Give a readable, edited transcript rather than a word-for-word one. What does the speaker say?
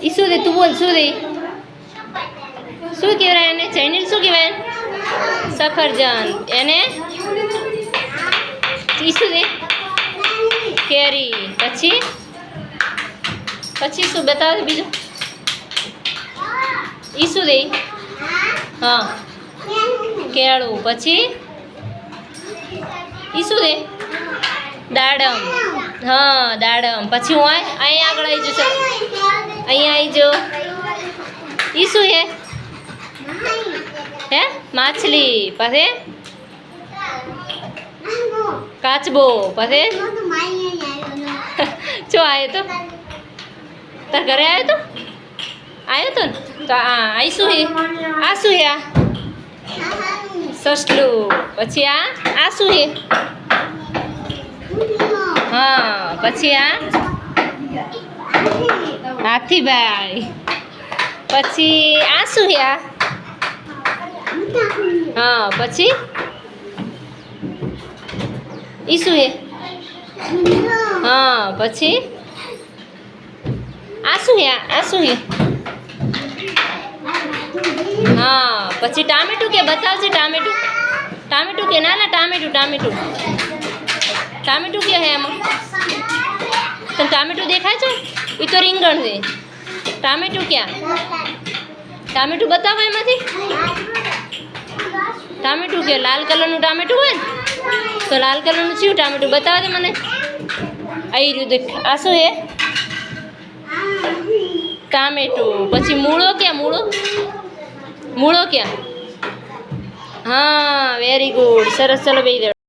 ઈ શું દે તું બોલ શું દે શું કહેવાય એને ચાઇનીઝ શું કહેવાય સફરજન એને ઈ શું દે કેરી પછી પછી શું બતાવે બીજું ઈ શું દે હા કેળું પછી ઈ શું દે દાડમ હા દાડમ પછી હું અહીંયા આગળ આવી જશે અહીંયા આવી જો ઈ શું હે માછલી પછી કાચબો પછી જો આવ્યો તો તાર ઘરે આવ્યો તો ને તો આ શું હે આ શું હે આ સસલું પછી આ શું હે હા પછી આ હાથીભાઈ પછી આ શું હે આ હા પછી ઈ શું હે હા પછી આ શું હે આ શું હે હા પછી ટામેટું કે બતાવજે ટામેટું ટામેટું કે ના ટામેટું ટામેટું ટામેટું કે હે એમાં તને ટામેટું દેખાય છે એ તો રીંગણ છે ટામેટું ક્યાં ટામેટું બતાવો એમાંથી ટામેટું કે લાલ કલરનું ટામેટું હોય ને તો લાલ કલરનું થયું ટામેટું બતાવે દે મને આવી રહ્યું દેખ આ શું હે ટામેટું પછી મૂળો ક્યાં મૂળો ક્યાં હા વેરી ગુડ સરસ ચલો બે